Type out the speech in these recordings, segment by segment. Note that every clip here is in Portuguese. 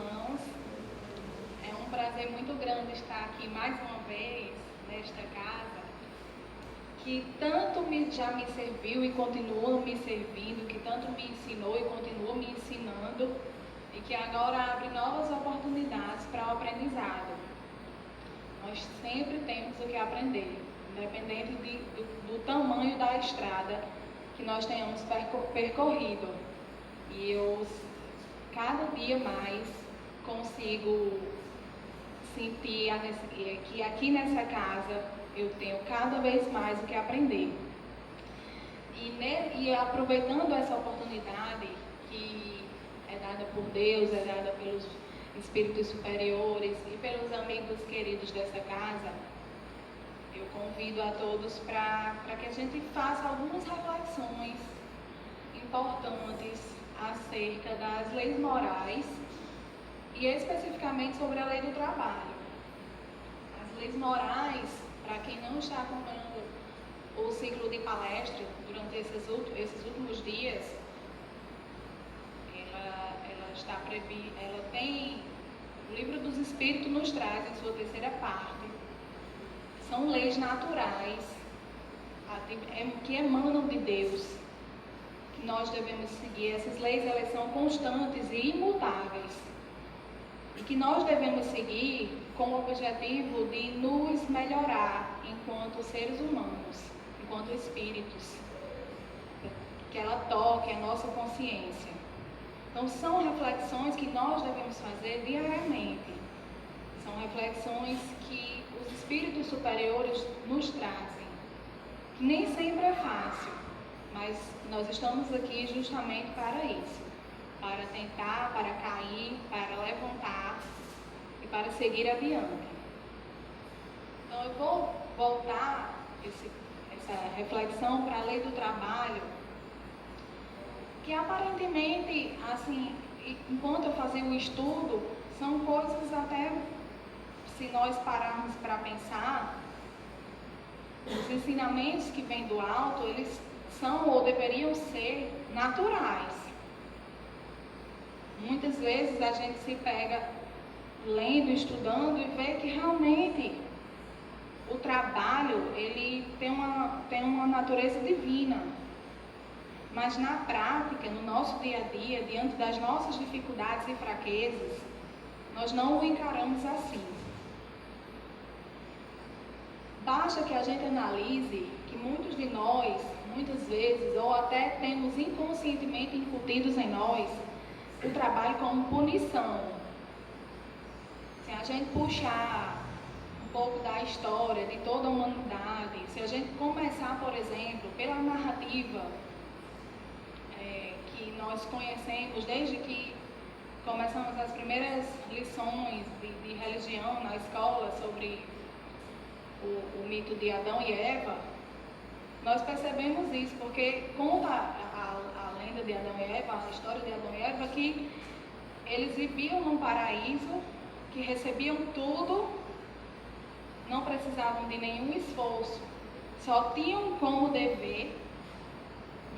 irmãos. É um prazer muito grande estar aqui mais uma vez nesta casa, que tanto já me serviu e continua me servindo, que tanto me ensinou e continua me ensinando, e que agora abre novas oportunidades para o aprendizado. Nós sempre temos o que aprender, independente do tamanho da estrada que nós tenhamos percorrido. E eu, cada dia mais, consigo sentir que aqui nessa casa eu tenho cada vez mais o que aprender. E aproveitando essa oportunidade que é dada por Deus, é dada pelos espíritos superiores e pelos amigos queridos dessa casa, eu convido a todos para que a gente faça algumas reflexões importantes acerca das leis morais e especificamente sobre a lei do trabalho. As leis morais, para quem não está acompanhando o ciclo de palestra durante esses últimos dias, ela tem, o Livro dos Espíritos nos traz em sua terceira parte, são leis naturais que emanam de Deus, que nós devemos seguir. Essas leis, elas são constantes e imutáveis, e que nós devemos seguir com o objetivo de nos melhorar enquanto seres humanos, enquanto espíritos, que ela toque a nossa consciência. Então, são reflexões que nós devemos fazer diariamente. São reflexões que os espíritos superiores nos trazem. Nem sempre é fácil, mas nós estamos aqui justamente para isso. Para tentar, para cair, para levantar e para seguir adiante. Então, eu vou voltar essa reflexão para a lei do trabalho, que aparentemente, assim, enquanto eu fazia o estudo, são coisas até, se nós pararmos para pensar, os ensinamentos que vêm do alto, eles são ou deveriam ser naturais. Muitas vezes a gente se pega lendo, estudando e vê que realmente o trabalho, ele tem uma natureza divina. Mas na prática, no nosso dia a dia, diante das nossas dificuldades e fraquezas, nós não o encaramos assim. Basta que a gente analise que muitos de nós, muitas vezes, ou até temos inconscientemente incutidos em nós, o trabalho como punição. Se a gente puxar um pouco da história de toda a humanidade, se a gente começar, por exemplo, pela narrativa que nós conhecemos desde que começamos as primeiras lições de religião na escola sobre o mito de Adão e Eva, nós percebemos isso, porque conta a lenda de Adão e Eva, a história de Adão e Eva, que eles viviam num paraíso, que recebiam tudo, não precisavam de nenhum esforço, só tinham como dever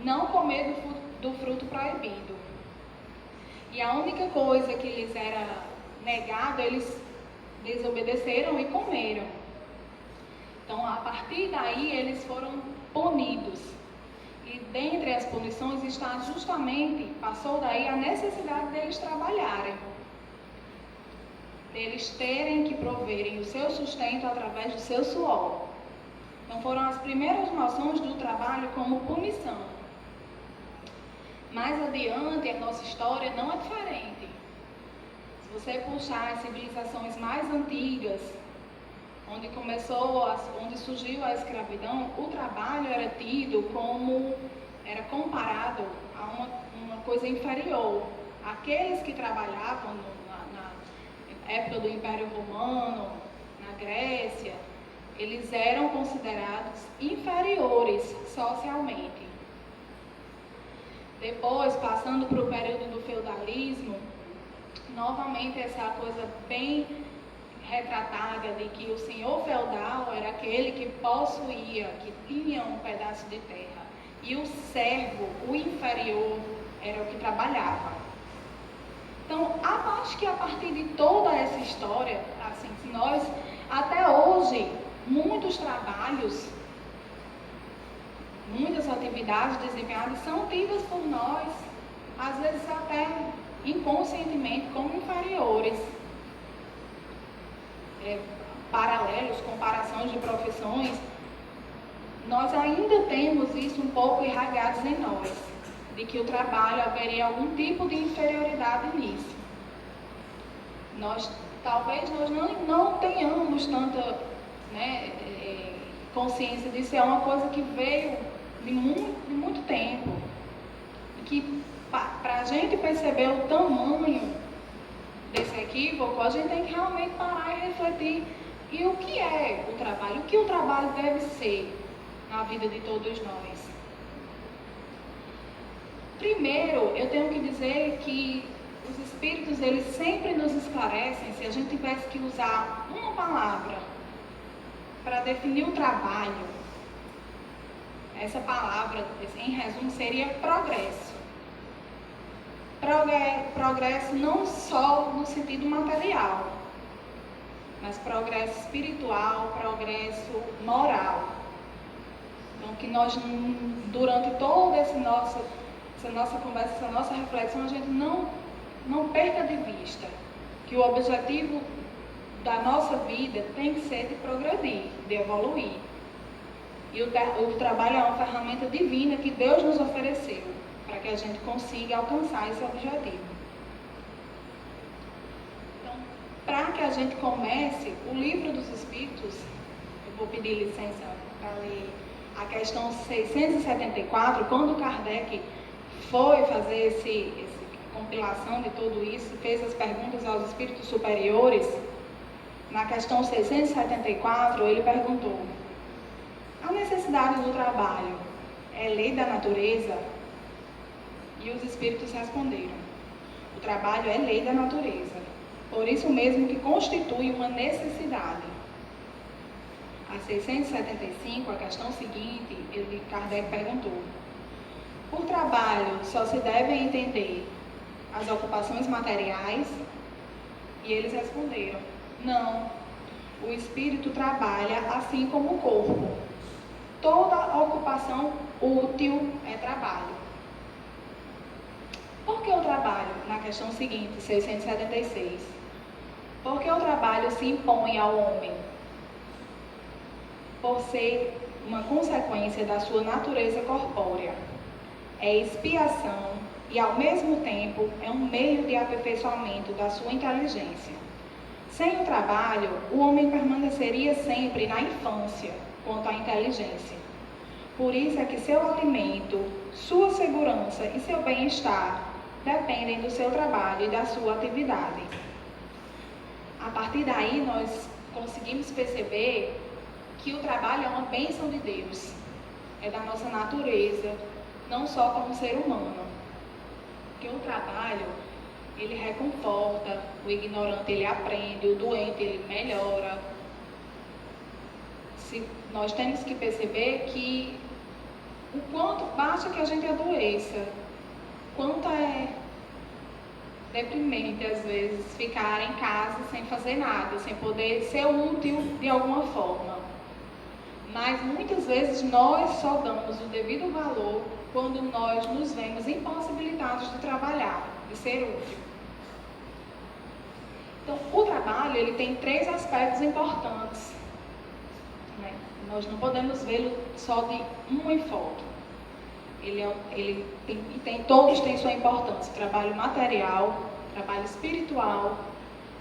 não comer do fruto proibido. E a única coisa que lhes era negada, eles desobedeceram e comeram. Então, a partir daí, eles foram punidos. E dentre as punições está justamente, passou daí a necessidade deles trabalharem. Deles terem que proverem o seu sustento através do seu suor. Então, foram as primeiras noções do trabalho como punição. Mais adiante, a nossa história não é diferente. Se você puxar as civilizações mais antigas, onde surgiu a escravidão, o trabalho era tido como, era comparado a uma coisa inferior. Aqueles que trabalhavam na época do Império Romano, na Grécia, eles eram considerados inferiores socialmente. Depois, passando para o período do feudalismo, novamente essa coisa bem retratada de que o senhor feudal era aquele que possuía, que tinha um pedaço de terra, e o servo, o inferior, era o que trabalhava. Então, a acho que a partir de toda essa história, assim, se nós, até hoje, muitos trabalhos, muitas atividades desempenhadas são tidas por nós, às vezes até inconscientemente, como inferiores. Paralelos, comparações de profissões, nós ainda temos isso um pouco irragados em nós, de que o trabalho haveria algum tipo de inferioridade nisso. Talvez nós não tenhamos tanta, né, consciência disso, é uma coisa que veio de muito tempo, e que para a gente perceber o tamanho desse equívoco, a gente tem que realmente parar e refletir. E o que é o trabalho? O que o trabalho deve ser na vida de todos nós? Primeiro, eu tenho que dizer que os Espíritos, eles sempre nos esclarecem. Se a gente tivesse que usar uma palavra para definir o trabalho, essa palavra, em resumo, seria progresso. Progresso não só no sentido material, mas progresso espiritual, progresso moral. Então, que nós, durante toda essa nossa conversa, essa nossa reflexão, a gente não perca de vista que o objetivo da nossa vida tem que ser de progredir, de evoluir. E o trabalho é uma ferramenta divina que Deus nos ofereceu para que a gente consiga alcançar esse objetivo. Então, para que a gente comece o Livro dos Espíritos, eu vou pedir licença para ler a questão 674, quando Kardec foi fazer essa compilação de tudo isso, fez as perguntas aos espíritos superiores. Na questão 674, ele perguntou: a necessidade do trabalho é lei da natureza? E os espíritos responderam: o trabalho é lei da natureza, por isso mesmo que constitui uma necessidade. A 675, a questão seguinte, Kardec perguntou: por trabalho só se devem entender as ocupações materiais? E eles responderam: não, o espírito trabalha assim como o corpo. Toda ocupação útil é trabalho. Por que o trabalho? Na questão seguinte, 676. Por que o trabalho se impõe ao homem? Por ser uma consequência da sua natureza corpórea. É expiação e, ao mesmo tempo, é um meio de aperfeiçoamento da sua inteligência. Sem o trabalho, o homem permaneceria sempre na infância quanto à inteligência. Por isso é que seu alimento, sua segurança e seu bem-estar dependem do seu trabalho e da sua atividade. A partir daí, nós conseguimos perceber que o trabalho é uma bênção de Deus, é da nossa natureza, não só como ser humano. Porque o trabalho, ele reconforta, o ignorante ele aprende, o doente ele melhora. Nós temos que perceber que o quanto basta que a gente adoeça, quanto é deprimente às vezes ficar em casa sem fazer nada, sem poder ser útil de alguma forma. Mas muitas vezes nós só damos o devido valor quando nós nos vemos impossibilitados de trabalhar, de ser útil. Então, o trabalho ele tem 3 aspectos importantes, né? Nós não podemos vê-lo só de um enfoque. Todos têm sua importância: trabalho material, trabalho espiritual,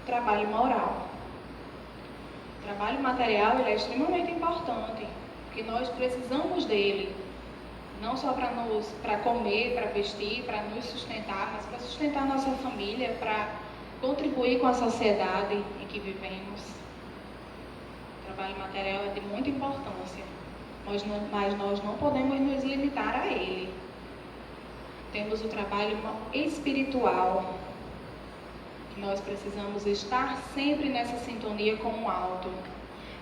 trabalho moral. O trabalho material ele é extremamente importante, porque nós precisamos dele, não só para comer, para vestir, para nos sustentar, mas para sustentar nossa família, para contribuir com a sociedade em que vivemos. O trabalho material é de muita importância, mas nós não podemos nos limitar a ele. Temos o trabalho espiritual. Nós precisamos estar sempre nessa sintonia com o alto.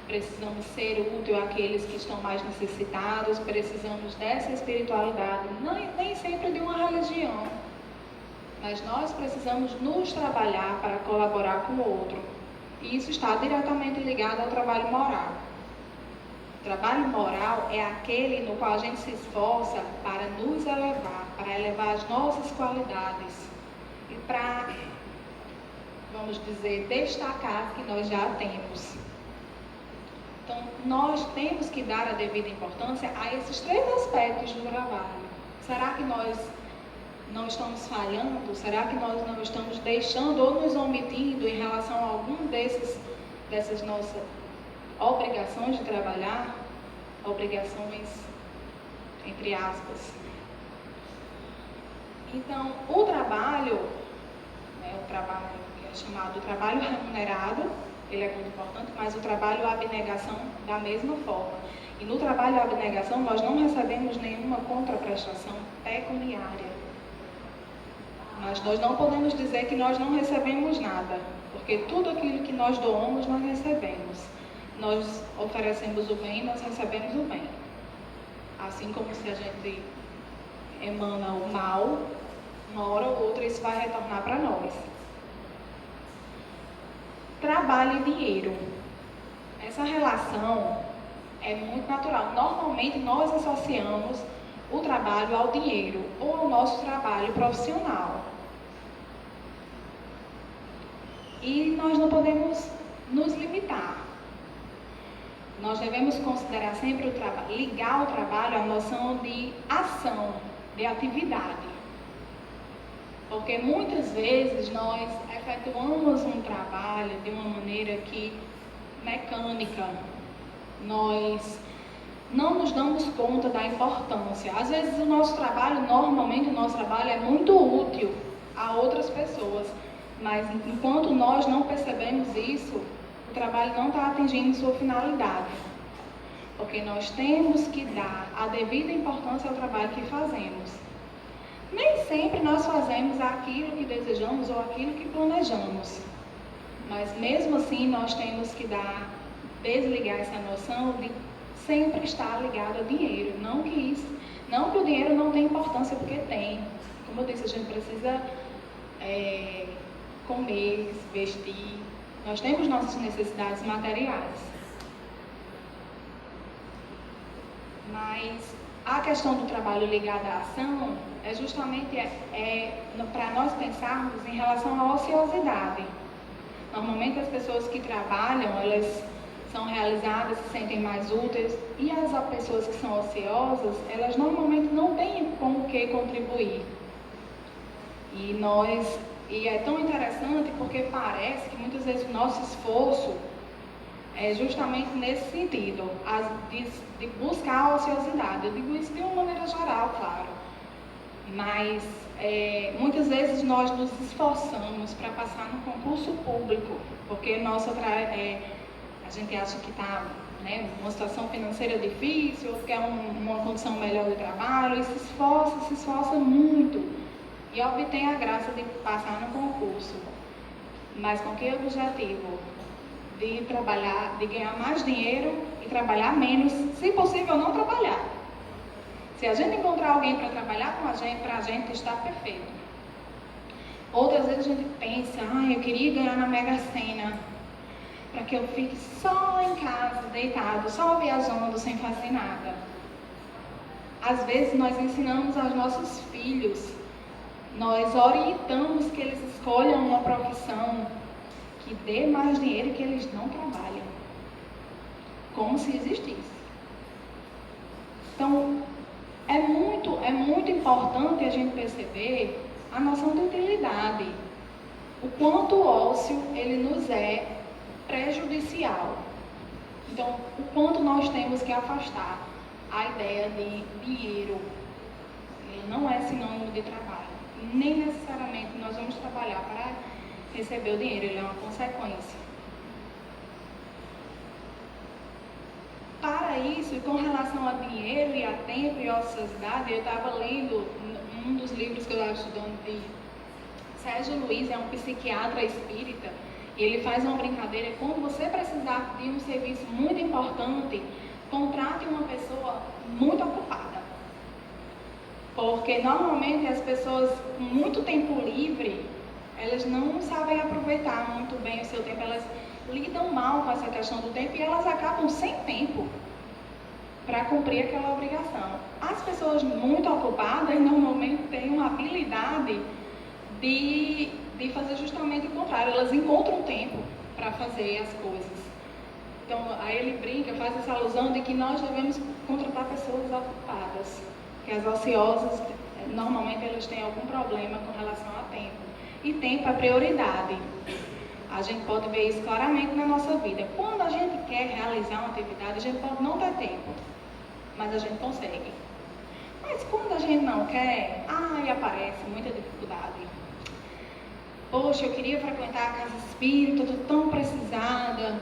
Precisamos ser útil àqueles que estão mais necessitados, precisamos dessa espiritualidade, nem sempre de uma religião. mas nós precisamos nos trabalhar para colaborar com o outro. E isso está diretamente ligado ao trabalho moral. O trabalho moral é aquele no qual a gente se esforça para nos elevar, para elevar as nossas qualidades e para, vamos dizer, destacar que nós já temos. Então, nós temos que dar a devida importância a esses 3 aspectos do trabalho. Será que nós não estamos falhando? Será que nós não estamos deixando ou nos omitindo em relação a algum dessas nossas obrigações de trabalhar? Obrigações, entre aspas. Então, o trabalho que é chamado trabalho remunerado, ele é muito importante, mas o trabalho abnegação da mesma forma. E no trabalho abnegação nós não recebemos nenhuma contraprestação pecuniária. Mas nós não podemos dizer que nós não recebemos nada, porque tudo aquilo que nós doamos, nós recebemos. Nós oferecemos o bem, nós recebemos o bem. Assim como se a gente emana o mal, uma hora ou outra isso vai retornar para nós. Trabalho e dinheiro. Essa relação é muito natural. Normalmente nós associamos o trabalho ao dinheiro ou ao nosso trabalho profissional. E nós não podemos nos limitar. Nós devemos considerar sempre ligar o trabalho à noção de ação, de atividade. Porque muitas vezes nós efetuamos um trabalho de uma maneira mecânica. Nós não nos damos conta da importância. Às vezes normalmente o nosso trabalho é muito útil a outras pessoas, mas enquanto nós não percebemos isso, o trabalho não está atingindo sua finalidade. Porque nós temos que dar a devida importância ao trabalho que fazemos. Nem sempre nós fazemos aquilo que desejamos ou aquilo que planejamos. Mas mesmo assim nós temos que desligar essa noção de sempre estar ligado a dinheiro. Não que o dinheiro não tenha importância, porque tem. Como eu disse, a gente precisa comer, vestir. Nós temos nossas necessidades materiais. Mas a questão do trabalho ligado à ação é justamente para nós pensarmos em relação à ociosidade. Normalmente as pessoas que trabalham, elas são realizadas, se sentem mais úteis, e as pessoas que são ociosas, elas normalmente não têm com o que contribuir. E é tão interessante porque parece que muitas vezes o nosso esforço é justamente nesse sentido, de buscar a ociosidade. Eu digo isso de uma maneira geral, claro. Mas muitas vezes nós nos esforçamos para passar no concurso público, porque a gente acha que está numa situação financeira difícil, ou quer uma condição melhor de trabalho, e se esforça muito, e obtém a graça de passar no concurso. Mas com que objetivo? De trabalhar, de ganhar mais dinheiro e trabalhar menos, se possível não trabalhar. Se a gente encontrar alguém para trabalhar com a gente, para a gente está perfeito. Outras vezes a gente pensa, eu queria ganhar na Mega Sena, para que eu fique só em casa, deitado, só viajando, sem fazer nada. Às vezes nós ensinamos aos nossos filhos, nós orientamos que eles escolham uma profissão que dê mais dinheiro e que eles não trabalham, como se existisse. Então, é muito importante a gente perceber a noção de utilidade, o quanto o ócio ele nos é prejudicial. Então, o quanto nós temos que afastar a ideia de dinheiro. Ele não é sinônimo de trabalho. Nem necessariamente nós vamos trabalhar para receber o dinheiro, ele é uma consequência. Para isso, e com relação a dinheiro e a tempo e a ociosidade, eu estava lendo um dos livros que eu estava estudando de Sérgio Luiz, é um psiquiatra espírita, e ele faz uma brincadeira: quando você precisar de um serviço muito importante, contrate uma pessoa muito ocupada. Porque normalmente as pessoas com muito tempo livre, elas não sabem aproveitar muito bem o seu tempo, elas lidam mal com essa questão do tempo e elas acabam sem tempo para cumprir aquela obrigação. As pessoas muito ocupadas normalmente têm uma habilidade de fazer justamente o contrário, elas encontram tempo para fazer as coisas. Então, aí ele brinca, faz essa alusão de que nós devemos contratar pessoas ocupadas, que as ociosas, normalmente elas têm algum problema com relação a tempo. E tempo é prioridade. A gente pode ver isso claramente na nossa vida. Quando a gente quer realizar uma atividade, a gente pode não ter tempo, mas a gente consegue. Mas quando a gente não quer, aparece muita dificuldade. Poxa, eu queria frequentar a casa espírita, estou tão precisada,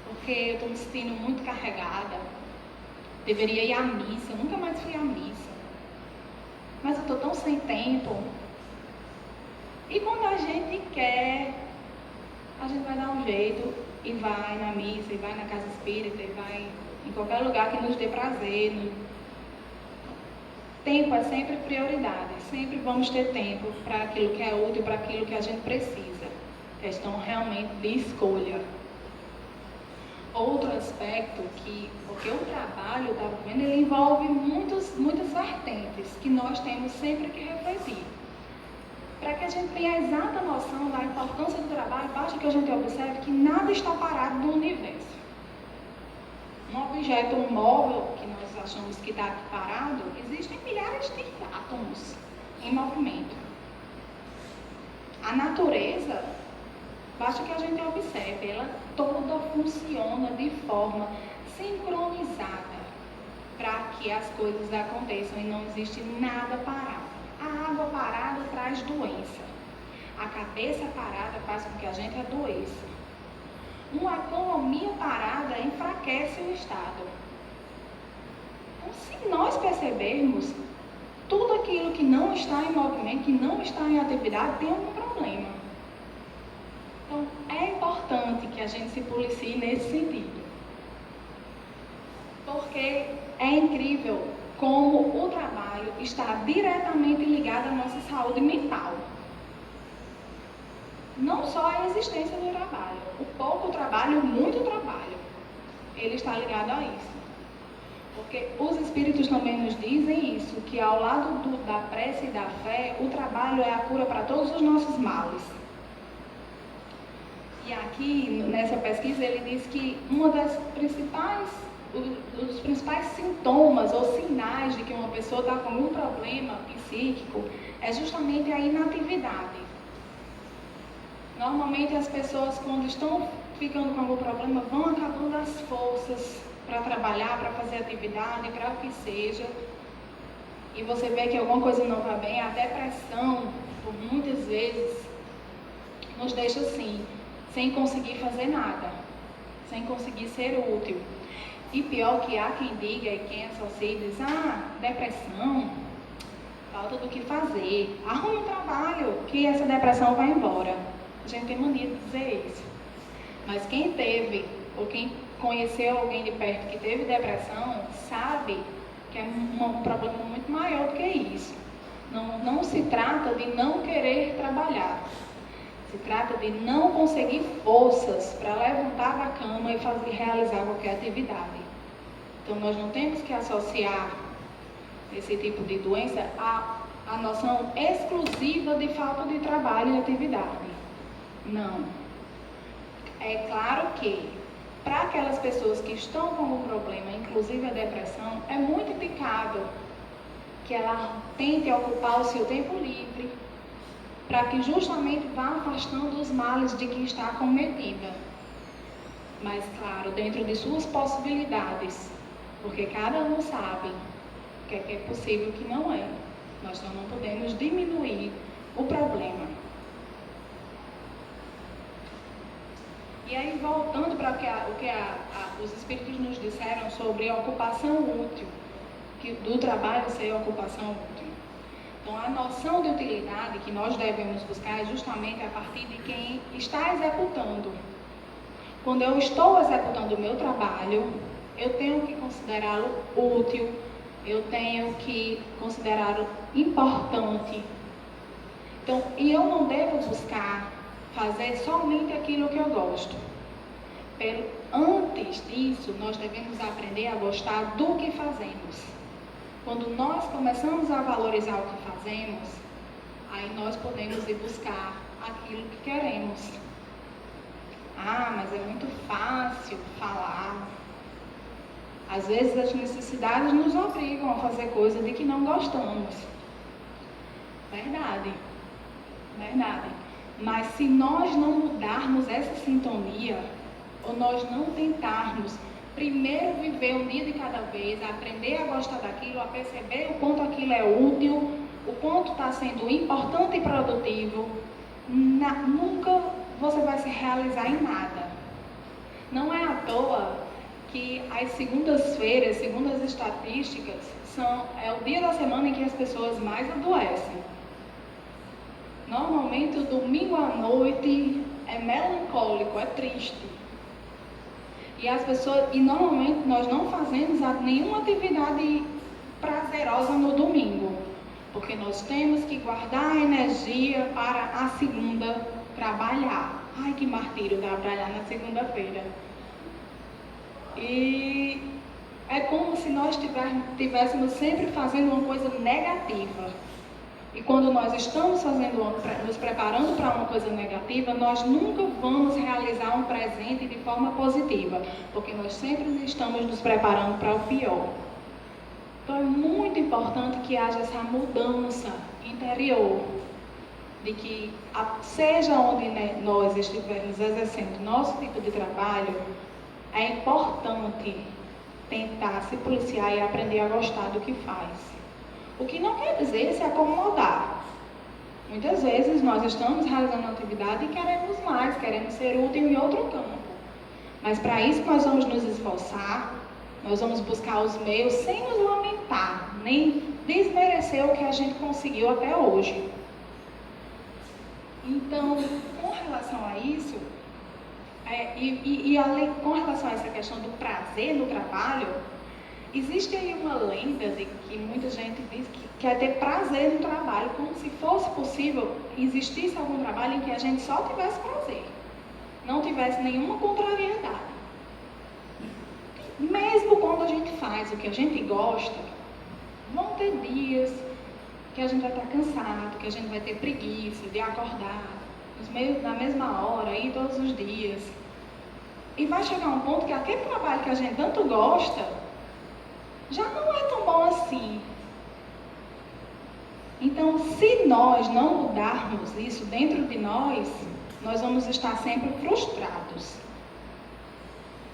porque eu estou me sentindo muito carregada. Deveria ir à missa, eu nunca mais fui à missa. Mas eu estou tão sem tempo. E quando a gente quer, a gente vai dar um jeito e vai na missa, e vai na casa espírita, e vai em qualquer lugar que nos dê prazer. Tempo é sempre prioridade, sempre vamos ter tempo para aquilo que é útil, para aquilo que a gente precisa. Questão realmente de escolha. Outro aspecto porque o trabalho, eu estava vendo, ele envolve muitas vertentes que nós temos sempre que refletir. Para que a gente tenha a exata noção da importância do trabalho, basta que a gente observe que nada está parado no universo. Um objeto, um móvel que nós achamos que está parado, existem milhares de átomos em movimento. A natureza, basta que a gente observe, ela toda funciona de forma sincronizada para que as coisas aconteçam e não existe nada parado. A água parada traz doença. A cabeça parada faz com que a gente adoeça. Uma economia parada enfraquece o Estado. Então, se nós percebermos, tudo aquilo que não está em movimento, que não está em atividade, tem algum problema. Então, é importante que a gente se policie nesse sentido. Porque é incrível como o trabalho está diretamente ligado à nossa saúde mental. Não só a existência do trabalho, o pouco trabalho, o muito trabalho, ele está ligado a isso. Porque os espíritos também nos dizem isso, que ao lado da prece e da fé, o trabalho é a cura para todos os nossos males. E aqui, nessa pesquisa, ele diz que um dos principais sintomas ou sinais de que uma pessoa está com um problema psíquico é justamente a inatividade. Normalmente as pessoas, quando estão ficando com algum problema, vão acabando as forças para trabalhar, para fazer atividade, para o que seja. E você vê que alguma coisa não vai bem, a depressão, por muitas vezes, nos deixa assim, sem conseguir fazer nada, sem conseguir ser útil. E pior que há quem diga e quem associa e diz, depressão, falta do que fazer, arrume um trabalho que essa depressão vai embora. A gente tem mania de dizer isso. Mas quem teve, ou quem conheceu alguém de perto que teve depressão, sabe que é um problema muito maior do que isso. Não se trata de não querer trabalhar. Se trata de não conseguir forças para levantar da cama e realizar qualquer atividade. Então, nós não temos que associar esse tipo de doença à noção exclusiva de falta de trabalho e atividade. Não. É claro que, para aquelas pessoas que estão com um problema, inclusive a depressão, é muito indicável que ela tente ocupar o seu tempo livre, para que justamente vá afastando os males de que está acometida. Mas, claro, dentro de suas possibilidades, porque cada um sabe o que é possível e o que não é. Nós só não podemos diminuir o problema. E aí, voltando para o que os espíritos nos disseram sobre a ocupação útil, que do trabalho ser ocupação útil. Então, a noção de utilidade que nós devemos buscar é justamente a partir de quem está executando. Quando eu estou executando o meu trabalho, eu tenho que considerá-lo útil, eu tenho que considerar importante. Então, e eu não devo buscar fazer somente aquilo que eu gosto. Antes disso, nós devemos aprender a gostar do que fazemos. Quando nós começamos a valorizar o que fazemos, aí nós podemos ir buscar aquilo que queremos. Ah, mas é muito fácil falar. Às vezes as necessidades nos obrigam a fazer coisas de que não gostamos. Verdade. Verdade. Mas se nós não mudarmos essa sintonia, ou nós não tentarmos primeiro viver um dia de cada vez, a aprender a gostar daquilo, a perceber o quanto aquilo é útil, o quanto está sendo importante e produtivo, nunca você vai se realizar em nada. Não é à toa que as segundas-feiras, segundo as estatísticas, é o dia da semana em que as pessoas mais adoecem. Normalmente o domingo à noite é melancólico, é triste. E normalmente nós não fazemos nenhuma atividade prazerosa no domingo, porque nós temos que guardar a energia para a segunda trabalhar. Ai, que martírio trabalhar na segunda-feira. E é como se nós estivéssemos sempre fazendo uma coisa negativa. E quando nós estamos nos preparando para uma coisa negativa, nós nunca vamos realizar um presente de forma positiva, porque nós sempre estamos nos preparando para o pior. Então é muito importante que haja essa mudança interior, de que seja onde nós estivermos exercendo nosso tipo de trabalho, é importante tentar se policiar e aprender a gostar do que faz. O que não quer dizer se acomodar. Muitas vezes nós estamos realizando uma atividade e queremos mais, queremos ser útil em outro campo. Mas para isso nós vamos nos esforçar, nós vamos buscar os meios sem nos lamentar, nem desmerecer o que a gente conseguiu até hoje. Então, com relação a isso, com relação a essa questão do prazer no trabalho, existe aí uma lenda de que muita gente diz que quer ter prazer no trabalho, como se fosse possível existisse algum trabalho em que a gente só tivesse prazer, não tivesse nenhuma contrariedade. Mesmo quando a gente faz o que a gente gosta, vão ter dias que a gente vai estar cansado, que a gente vai ter preguiça de acordar na mesma hora, ir todos os dias. E vai chegar um ponto que aquele trabalho que a gente tanto gosta já não é tão bom assim. Então, se nós não mudarmos isso dentro de nós, nós vamos estar sempre frustrados.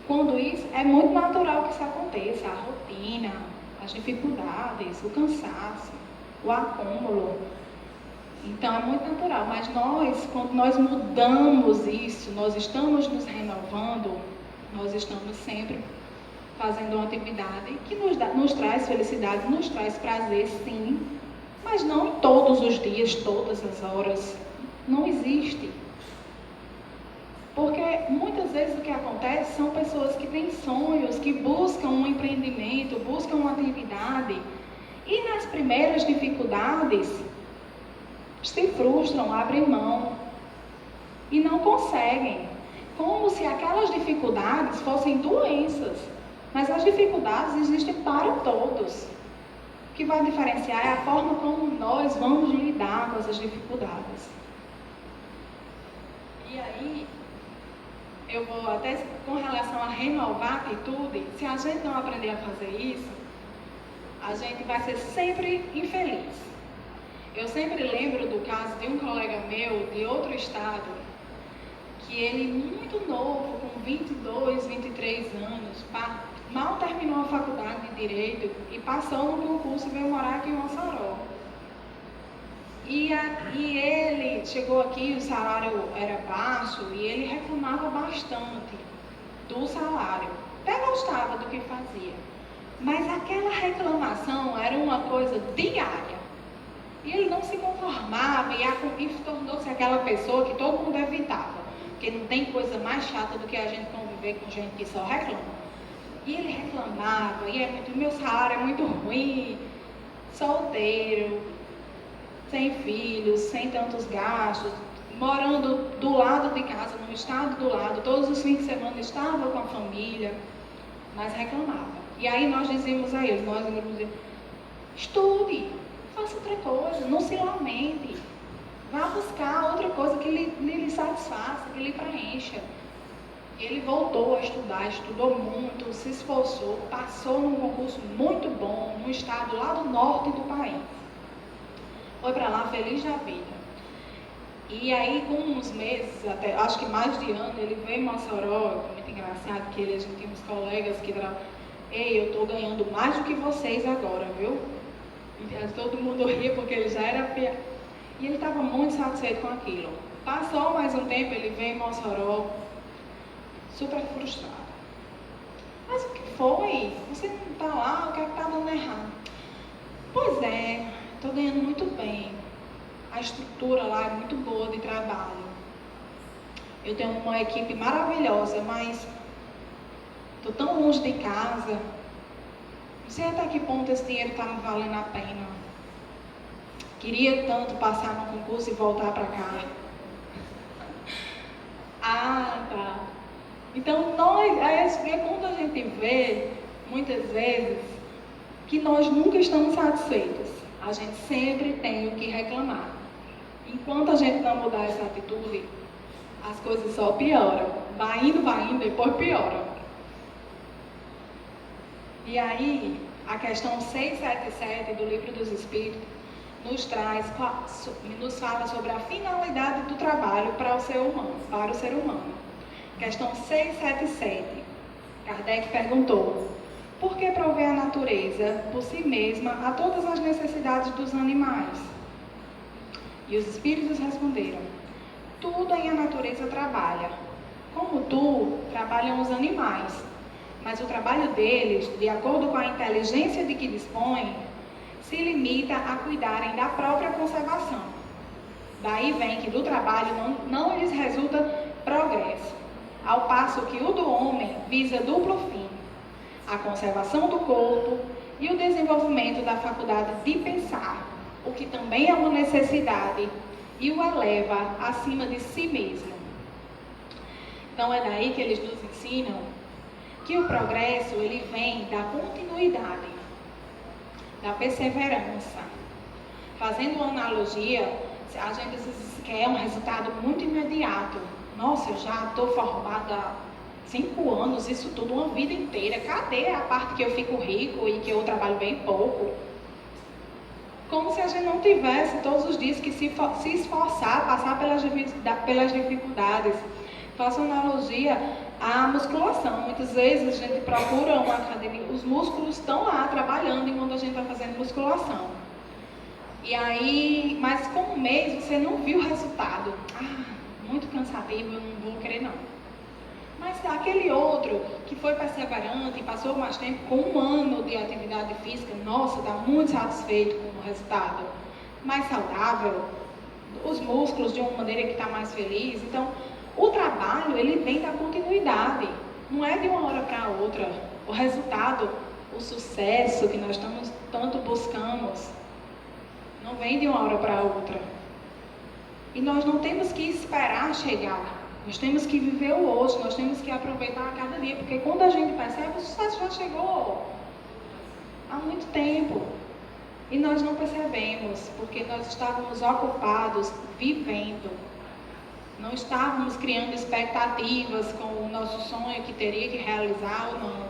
Quando isso, é muito natural que isso aconteça, a rotina, as dificuldades, o cansaço, o acúmulo. Então, é muito natural, mas quando nós mudamos isso, nós estamos nos renovando, nós estamos sempre fazendo uma atividade que nos traz felicidade, nos traz prazer, sim, mas não todos os dias, todas as horas. Não existe. Porque muitas vezes o que acontece são pessoas que têm sonhos, que buscam um empreendimento, buscam uma atividade, e nas primeiras dificuldades se frustram, abrem mão e não conseguem. Como se aquelas dificuldades fossem doenças. Mas as dificuldades existem para todos. O que vai diferenciar é a forma como nós vamos lidar com essas dificuldades. E aí, eu vou até com relação a renovar a atitude, se a gente não aprender a fazer isso, a gente vai ser sempre infeliz. Eu sempre lembro do caso de um colega meu de outro estado, que ele muito novo, com 22, 23 anos, mal terminou a faculdade de Direito e passou no concurso e veio morar aqui em Mossoró. E ele chegou aqui, o salário era baixo e ele reclamava bastante do salário. Até gostava do que fazia. Mas aquela reclamação era uma coisa diária. E ele não se conformava e tornou-se aquela pessoa que todo mundo evitava. Porque não tem coisa mais chata do que a gente conviver com gente que só reclama. E ele reclamava, meu salário é muito ruim, solteiro, sem filhos, sem tantos gastos, morando do lado de casa, no estado do lado, todos os fins de semana estava com a família, mas reclamava. E aí nós dizíamos a eles, nós estude, faça outra coisa, não se lamente, vá buscar outra coisa que lhe satisfaça, que lhe preencha. Ele voltou a estudar, estudou muito, se esforçou, passou num concurso muito bom, num estado lá do norte do país. Foi para lá feliz da vida. E aí, com uns meses, até, acho que mais de ano, ele veio em Mossoró, muito engraçado, que a gente tinha uns colegas que trabalhavam, ei, eu estou ganhando mais do que vocês agora, viu? E todo mundo ria porque ele já era pior. E ele estava muito satisfeito com aquilo. Passou mais um tempo, ele veio em Mossoró, super frustrado. Mas o que foi? Você não está lá, o que é que está dando errado? Pois é, estou ganhando muito bem. A estrutura lá é muito boa de trabalho. Eu tenho uma equipe maravilhosa, mas estou tão longe de casa. Não sei até que ponto esse dinheiro está me valendo a pena. Queria tanto passar no concurso e voltar para cá. Ah, tá. Então, é quando a gente vê, muitas vezes, que nós nunca estamos satisfeitos. A gente sempre tem o que reclamar. Enquanto a gente não mudar essa atitude, as coisas só pioram. Vai indo, depois piora. E aí, a questão 677 do Livro dos Espíritos nos fala sobre a finalidade do trabalho para o ser humano. Questão 677. Kardec perguntou: por que prover a natureza por si mesma a todas as necessidades dos animais? E os espíritos responderam: tudo em a natureza trabalha. Como tu, trabalham os animais, mas o trabalho deles, de acordo com a inteligência de que dispõem, se limita a cuidarem da própria conservação. Daí vem que do trabalho não lhes resulta progresso, ao passo que o do homem visa duplo fim: a conservação do corpo e o desenvolvimento da faculdade de pensar, o que também é uma necessidade e o eleva acima de si mesmo. Então é daí que eles nos ensinam que o progresso ele vem da continuidade, da perseverança. Fazendo uma analogia, a gente quer um resultado muito imediato. Nossa, eu já estou formada há 5 anos, isso tudo uma vida inteira. Cadê a parte que eu fico rico e que eu trabalho bem pouco? Como se a gente não tivesse todos os dias que se esforçar, passar pelas dificuldades. Faço analogia à musculação. Muitas vezes a gente procura uma academia, os músculos estão lá trabalhando enquanto a gente está fazendo musculação. E aí, mas com um mês você não viu o resultado. Muito cansativo, eu não vou querer não. Mas aquele outro que foi perseverante e passou mais tempo, com 1 ano de atividade física, nossa, está muito satisfeito com o resultado. Mais saudável, os músculos de uma maneira que está mais feliz. Então, o trabalho, ele vem da continuidade, não é de uma hora para outra. O resultado, o sucesso que nós tanto buscamos, não vem de uma hora para outra. E nós não temos que esperar chegar, nós temos que viver o hoje, nós temos que aproveitar a cada dia, porque quando a gente percebe, o sucesso já chegou há muito tempo. E nós não percebemos, porque nós estávamos ocupados vivendo. Não estávamos criando expectativas com o nosso sonho que teria que realizar ou não.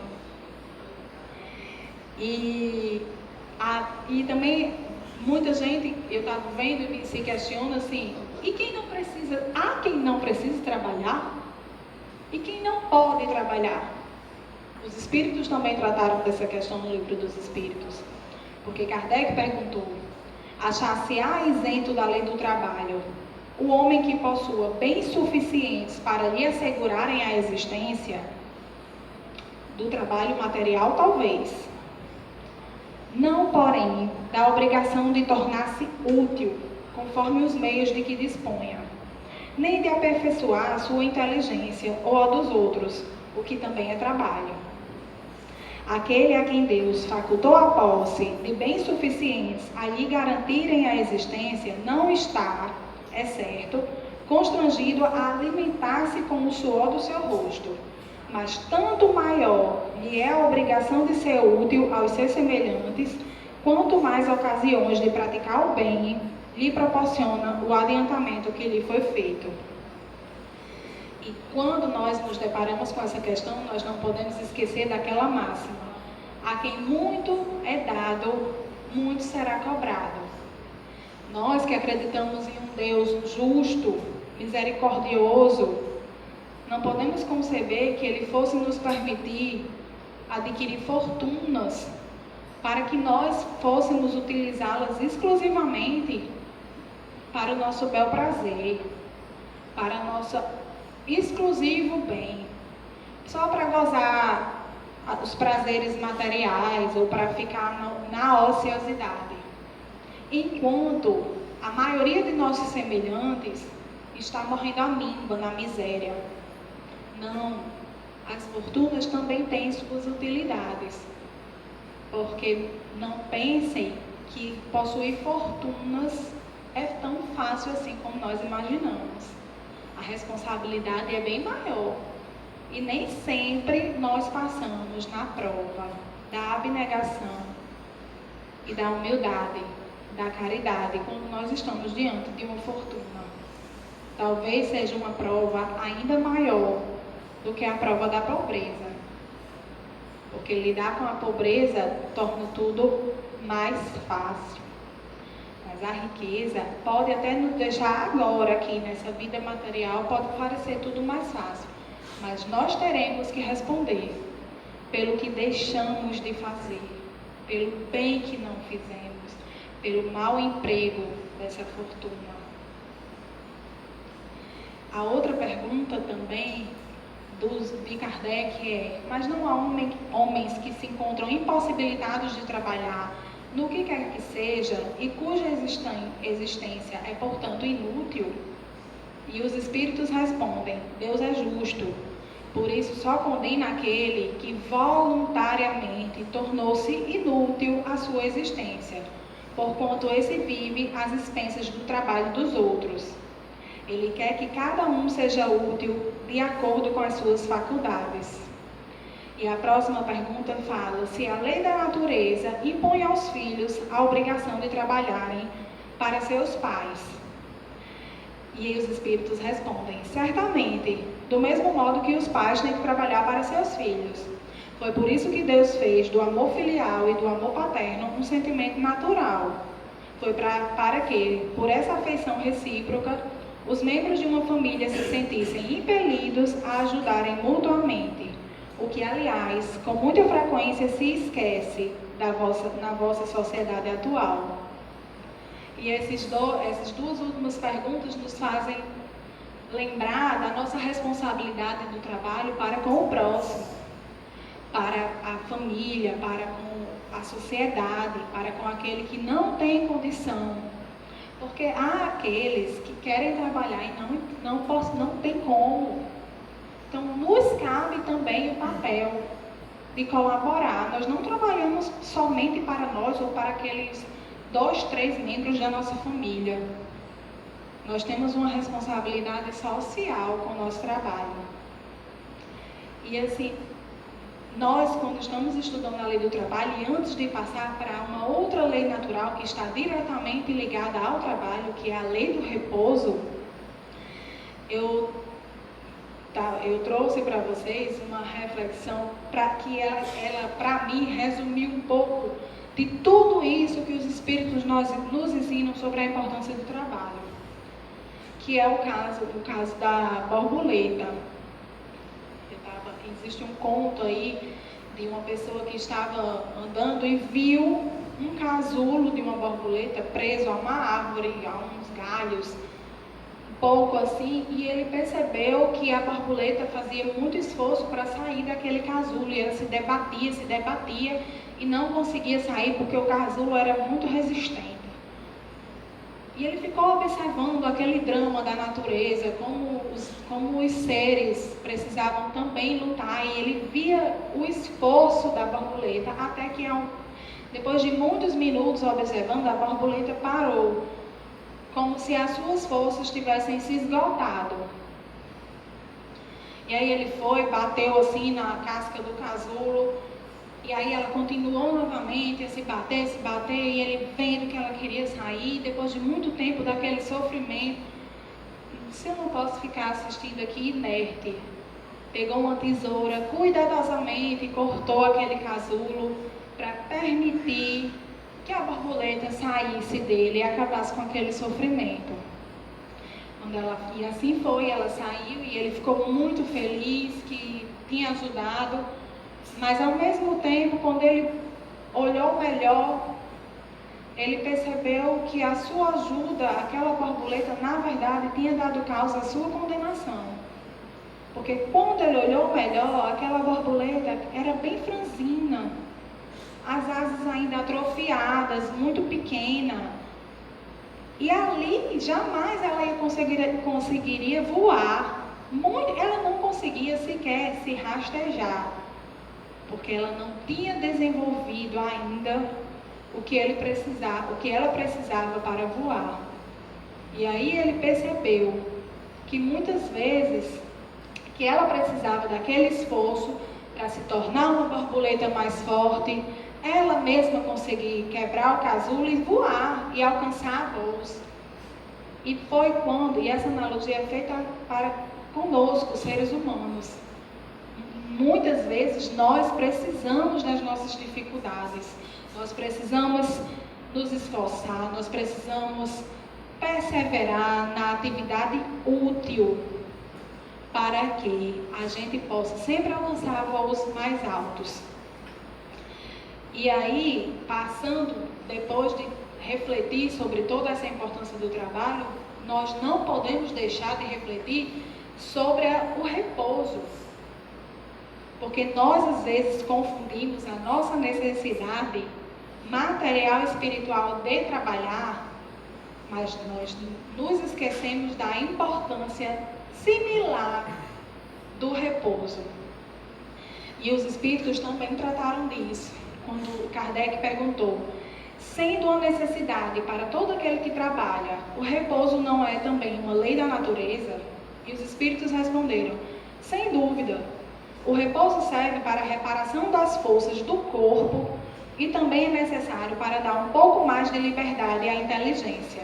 E também, muita gente, eu estava vendo e se questiona assim, e quem não precisa? Há quem não precisa trabalhar? E quem não pode trabalhar? Os espíritos também trataram dessa questão no Livro dos Espíritos. Porque Kardec perguntou: achar-se-á isento da lei do trabalho o homem que possua bens suficientes para lhe assegurarem a existência? Do trabalho material, talvez. Não, porém, da obrigação de tornar-se útil, conforme os meios de que disponha, nem de aperfeiçoar a sua inteligência ou a dos outros, o que também é trabalho. Aquele a quem Deus facultou a posse de bens suficientes a lhe garantirem a existência não está, é certo, constrangido a alimentar-se com o suor do seu rosto, mas tanto maior lhe é a obrigação de ser útil aos seus semelhantes, quanto mais ocasiões de praticar o bem lhe proporciona o adiantamento que lhe foi feito. E quando nós nos deparamos com essa questão, nós não podemos esquecer daquela máxima: a quem muito é dado, muito será cobrado. Nós que acreditamos em um Deus justo, misericordioso, não podemos conceber que Ele fosse nos permitir adquirir fortunas para que nós fôssemos utilizá-las exclusivamente para o nosso bel prazer, para o nosso exclusivo bem, só para gozar os prazeres materiais ou para ficar na ociosidade. Enquanto a maioria de nossos semelhantes está morrendo à míngua, na miséria. Não, as fortunas também têm suas utilidades, porque não pensem que possuir fortunas é tão fácil assim como nós imaginamos. A responsabilidade é bem maior e nem sempre nós passamos na prova da abnegação e da humildade, da caridade, quando nós estamos diante de uma fortuna. Talvez seja uma prova ainda maior do que a prova da pobreza, porque lidar com a pobreza torna tudo mais fácil. Mas a riqueza pode até nos deixar agora aqui nessa vida material, pode parecer tudo mais fácil, mas nós teremos que responder pelo que deixamos de fazer, pelo bem que não fizemos, pelo mau emprego dessa fortuna. A outra pergunta também de Kardec é: mas não há homens que se encontram impossibilitados de trabalhar no que quer que seja e cuja existência é, portanto, inútil? E os espíritos respondem: Deus é justo, por isso só condena aquele que voluntariamente tornou-se inútil a sua existência, porquanto esse vive às expensas do trabalho dos outros. Ele quer que cada um seja útil de acordo com as suas faculdades. E a próxima pergunta fala se a lei da natureza impõe aos filhos a obrigação de trabalharem para seus pais. E os espíritos respondem: certamente, do mesmo modo que os pais têm que trabalhar para seus filhos. Foi por isso que Deus fez do amor filial e do amor paterno um sentimento natural. Foi para que, por essa afeição recíproca, os membros de uma família se sentissem impelidos a ajudarem mutuamente, o que, aliás, com muita frequência se esquece na vossa sociedade atual. E essas duas últimas perguntas nos fazem lembrar da nossa responsabilidade do trabalho para com o próximo, para a família, para com a sociedade, para com aquele que não tem condição. Porque há aqueles que querem trabalhar e não tem como. Então, nos cabe também o papel de colaborar. Nós não trabalhamos somente para nós ou para aqueles 2, 3 membros da nossa família. Nós temos uma responsabilidade social com o nosso trabalho. E assim, nós, quando estamos estudando a lei do trabalho, e antes de passar para uma outra lei natural que está diretamente ligada ao trabalho, que é a lei do repouso, eu trouxe para vocês uma reflexão para que ela para mim, resumiu um pouco de tudo isso que os Espíritos nos ensinam sobre a importância do trabalho, que é o caso da borboleta. Existe um conto aí de uma pessoa que estava andando e viu um casulo de uma borboleta preso a uma árvore, a uns galhos, um pouco assim, e ele percebeu que a borboleta fazia muito esforço para sair daquele casulo, e ela se debatia e não conseguia sair porque o casulo era muito resistente. E ele ficou observando aquele drama da natureza, como os seres precisavam também lutar, e ele via o esforço da borboleta, até que depois de muitos minutos observando, a borboleta parou, como se as suas forças tivessem se esgotado. E aí ele foi, bateu assim na casca do casulo, e aí ela continuou novamente a se bater, e ele vendo que ela queria sair, depois de muito tempo daquele sofrimento, se eu não posso ficar assistindo aqui inerte, pegou uma tesoura, cuidadosamente cortou aquele casulo para permitir que a borboleta saísse dele e acabasse com aquele sofrimento. E assim foi, ela saiu e ele ficou muito feliz que tinha ajudado. Mas ao mesmo tempo, quando ele olhou melhor, ele percebeu que a sua ajuda, aquela borboleta, na verdade, tinha dado causa à sua condenação. Porque quando ele olhou melhor, aquela borboleta era bem franzina, as asas ainda atrofiadas, muito pequena. E ali jamais ela conseguiria voar. Ela não conseguia sequer se rastejar, porque ela não tinha desenvolvido ainda o que ela precisava para voar. E aí ele percebeu que muitas vezes que ela precisava daquele esforço para se tornar uma borboleta mais forte, ela mesma conseguir quebrar o casulo e voar e alcançar voos. E essa analogia é feita para conosco, seres humanos. Muitas vezes nós precisamos das nossas dificuldades, nós precisamos nos esforçar, nós precisamos perseverar na atividade útil para que a gente possa sempre alcançar voos mais altos. E aí, depois de refletir sobre toda essa importância do trabalho, nós não podemos deixar de refletir sobre o repouso. Porque nós, às vezes, confundimos a nossa necessidade material e espiritual de trabalhar, mas nós nos esquecemos da importância similar do repouso. E os espíritos também trataram disso, quando Kardec perguntou: sendo uma necessidade para todo aquele que trabalha, o repouso não é também uma lei da natureza? E os espíritos responderam: sem dúvida. O repouso serve para a reparação das forças do corpo e também é necessário para dar um pouco mais de liberdade à inteligência,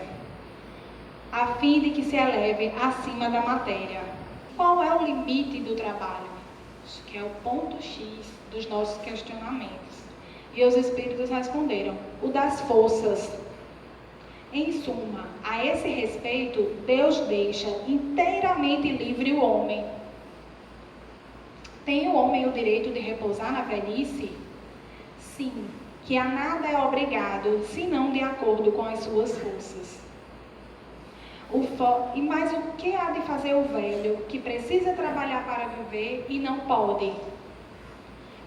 a fim de que se eleve acima da matéria. Qual é o limite do trabalho? Que é o ponto X dos nossos questionamentos. E os espíritos responderam: o das forças. Em suma, a esse respeito, Deus deixa inteiramente livre o homem. Tem o homem o direito de repousar na velhice? Sim, que a nada é obrigado, senão de acordo com as suas forças. Mas o que há de fazer o velho, que precisa trabalhar para viver e não pode?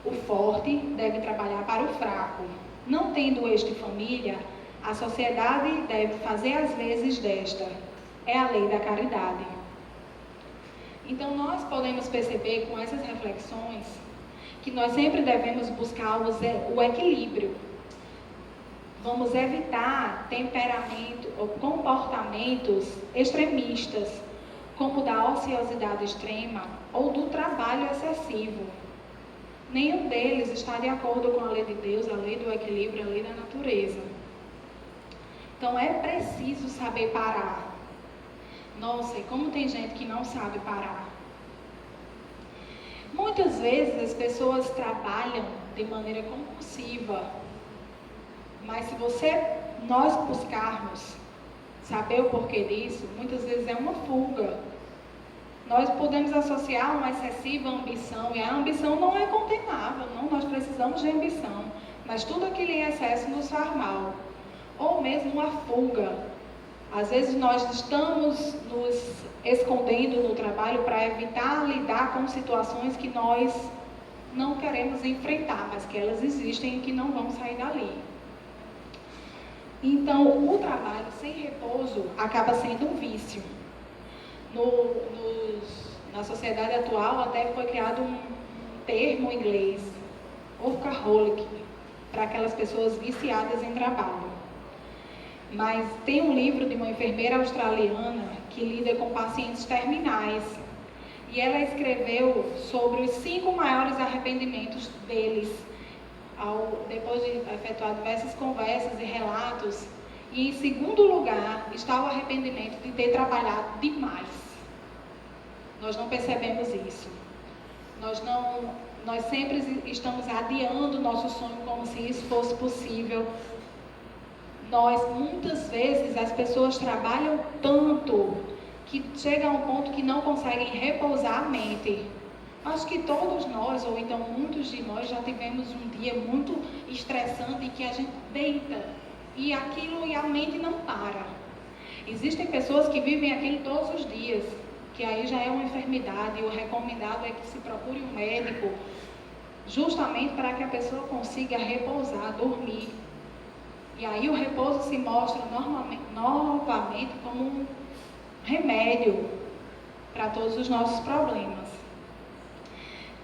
O forte deve trabalhar para o fraco. Não tendo este família, a sociedade deve fazer as vezes desta. É a lei da caridade. Então, nós podemos perceber com essas reflexões que nós sempre devemos buscar o equilíbrio. Vamos evitar temperamento ou comportamentos extremistas, como da ociosidade extrema ou do trabalho excessivo. Nenhum deles está de acordo com a lei de Deus, a lei do equilíbrio, a lei da natureza. Então, é preciso saber parar. Nossa, e como tem gente que não sabe parar. Muitas vezes as pessoas trabalham de maneira compulsiva, mas se nós buscarmos saber o porquê disso, muitas vezes é uma fuga. Nós podemos associar uma excessiva ambição, e a ambição não é condenável, não, nós precisamos de ambição, mas tudo aquilo em excesso nos faz mal. Ou mesmo uma fuga. Às vezes nós estamos nos escondendo no trabalho para evitar lidar com situações que nós não queremos enfrentar, mas que elas existem e que não vão sair dali. Então, o trabalho sem repouso acaba sendo um vício. Na sociedade atual, até foi criado um termo em inglês, workaholic, para aquelas pessoas viciadas em trabalho. Mas tem um livro de uma enfermeira australiana que lida com pacientes terminais. E ela escreveu sobre os 5 maiores arrependimentos deles, depois de efetuar diversas conversas e relatos. E em segundo lugar está o arrependimento de ter trabalhado demais. Nós não percebemos isso. Nós sempre estamos adiando o nosso sonho como se isso fosse possível. Muitas vezes, as pessoas trabalham tanto que chega a um ponto que não conseguem repousar a mente. Acho que todos nós, ou então muitos de nós, já tivemos um dia muito estressante em que a gente deita e a mente não para. Existem pessoas que vivem aquilo todos os dias, que aí já é uma enfermidade, e o recomendado é que se procure um médico, justamente para que a pessoa consiga repousar, dormir. E aí o repouso se mostra novamente como um remédio para todos os nossos problemas.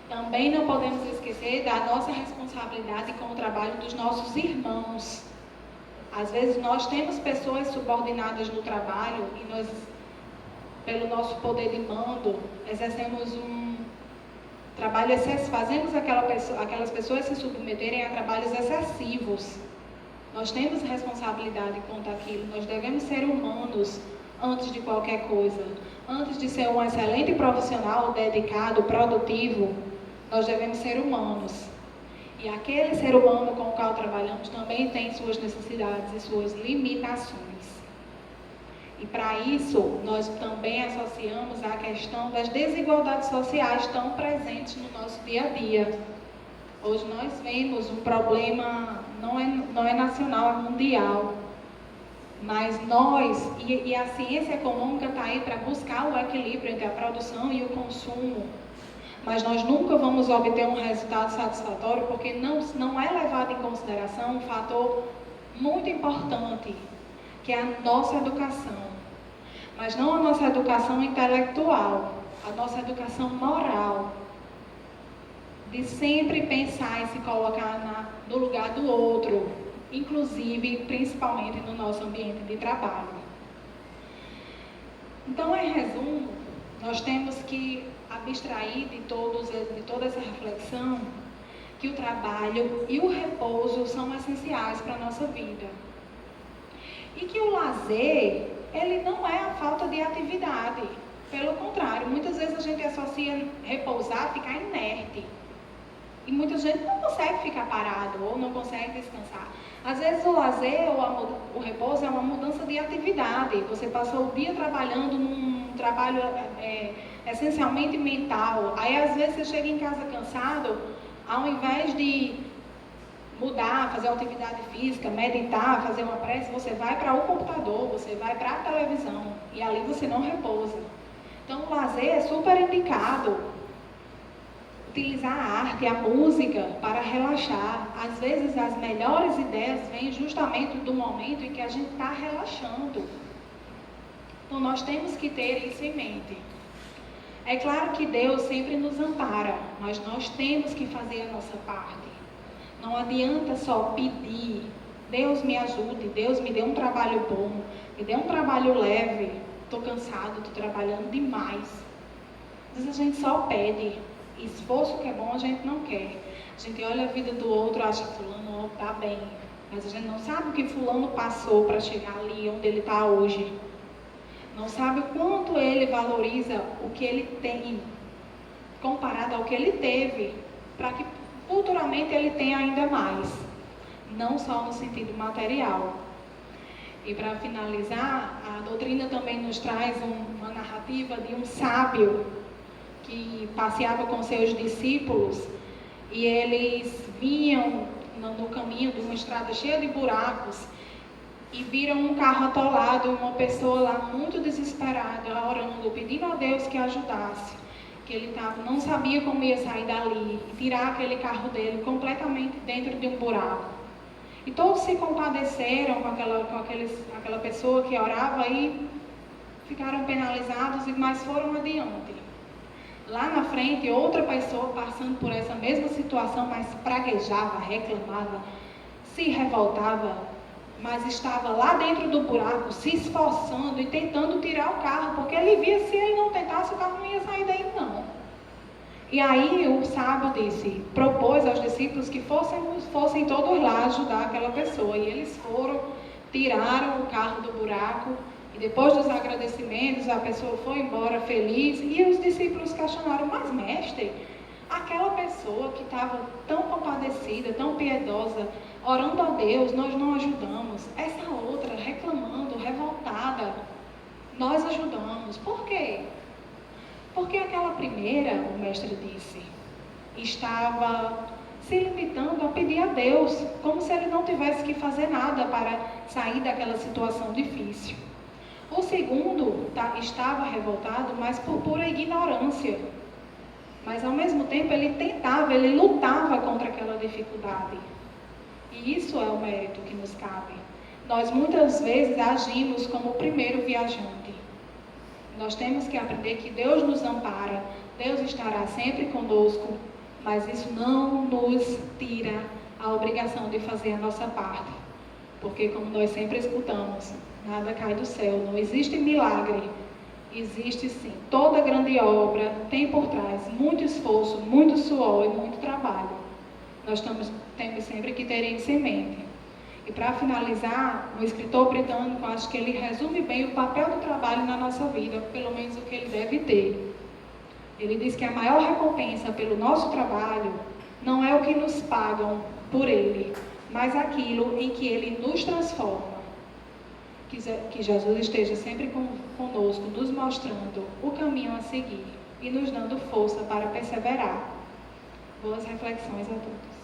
Também não podemos esquecer da nossa responsabilidade com o trabalho dos nossos irmãos. Às vezes nós temos pessoas subordinadas no trabalho e nós, pelo nosso poder de mando, exercemos um trabalho excessivo, fazemos aquelas pessoas se submeterem a trabalhos excessivos. Nós temos responsabilidade quanto àquilo, nós devemos ser humanos antes de qualquer coisa. Antes de ser um excelente profissional, dedicado, produtivo, nós devemos ser humanos. E aquele ser humano com o qual trabalhamos também tem suas necessidades e suas limitações. E para isso, nós também associamos a questão das desigualdades sociais tão presentes no nosso dia a dia. Hoje nós vemos um problema, não é nacional, é mundial. Mas e a ciência econômica está aí para buscar o equilíbrio entre a produção e o consumo. Mas nós nunca vamos obter um resultado satisfatório porque não é levado em consideração um fator muito importante, que é a nossa educação. Mas não a nossa educação intelectual, a nossa educação moral. De sempre pensar e se colocar no lugar do outro, inclusive, principalmente no nosso ambiente de trabalho. Então, em resumo, nós temos que abstrair de toda essa reflexão que o trabalho e o repouso são essenciais para a nossa vida. E que o lazer, ele não é a falta de atividade. Pelo contrário, muitas vezes a gente associa repousar a ficar inerte. E muita gente não consegue ficar parado ou não consegue descansar. Às vezes o lazer ou o repouso é uma mudança de atividade. Você passou o dia trabalhando num trabalho essencialmente mental. Aí às vezes você chega em casa cansado, ao invés de mudar, fazer uma atividade física, meditar, fazer uma prece, você vai para o computador, você vai para a televisão. E ali você não repousa. Então o lazer é super indicado. Utilizar a arte, a música para relaxar. Às vezes as melhores ideias vêm justamente do momento em que a gente está relaxando. Então nós temos que ter isso em mente. É claro que Deus sempre nos ampara, mas nós temos que fazer a nossa parte. Não adianta só pedir, Deus me ajude, Deus me dê um trabalho bom, me dê um trabalho leve, estou cansado, estou trabalhando demais. Às vezes a gente só pede. Esforço que é bom a gente não quer. A gente olha a vida do outro, acha que fulano está bem, mas a gente não sabe o que fulano passou para chegar ali onde ele está hoje. Não sabe o quanto ele valoriza o que ele tem comparado ao que ele teve, para que futuramente ele tenha ainda mais, não só no sentido material. E para finalizar, a doutrina também nos traz uma narrativa de um sábio que passeava com seus discípulos e eles vinham no caminho de uma estrada cheia de buracos e viram um carro atolado e uma pessoa lá muito desesperada, orando, pedindo a Deus que ajudasse, que ele não sabia como ia sair dali e tirar aquele carro dele completamente dentro de um buraco. E todos se compadeceram com aquela pessoa que orava e ficaram penalizados, mas foram adiante. Lá na frente, outra pessoa passando por essa mesma situação, mas praguejava, reclamava, se revoltava, mas estava lá dentro do buraco, se esforçando e tentando tirar o carro, porque ele via se ele não tentasse, o carro não ia sair daí não. E aí o sábio propôs aos discípulos que fossem todos lá ajudar aquela pessoa. E eles foram, tiraram o carro do buraco, e depois dos agradecimentos a pessoa foi embora feliz. E os discípulos questionaram, mas mestre, aquela pessoa que estava tão compadecida, tão piedosa, orando a Deus, nós não ajudamos. Essa outra reclamando, revoltada, nós ajudamos. Por quê? Porque aquela primeira, o mestre disse, estava se limitando a pedir a Deus, como se ele não tivesse que fazer nada para sair daquela situação difícil. O segundo estava revoltado, mas por pura ignorância. Mas ao mesmo tempo ele lutava contra aquela dificuldade. E isso é o mérito que nos cabe. Nós muitas vezes agimos como o primeiro viajante. Nós temos que aprender que Deus nos ampara, Deus estará sempre conosco, mas isso não nos tira a obrigação de fazer a nossa parte. Porque, como nós sempre escutamos, nada cai do céu, não existe milagre, existe sim. Toda grande obra tem por trás muito esforço, muito suor e muito trabalho. Nós temos sempre que ter isso em mente. E para finalizar, um escritor britânico, acho que ele resume bem o papel do trabalho na nossa vida, pelo menos o que ele deve ter. Ele diz que a maior recompensa pelo nosso trabalho não é o que nos pagam por ele, mas aquilo em que ele nos transforma. Que Jesus esteja sempre conosco, nos mostrando o caminho a seguir e nos dando força para perseverar. Boas reflexões a todos.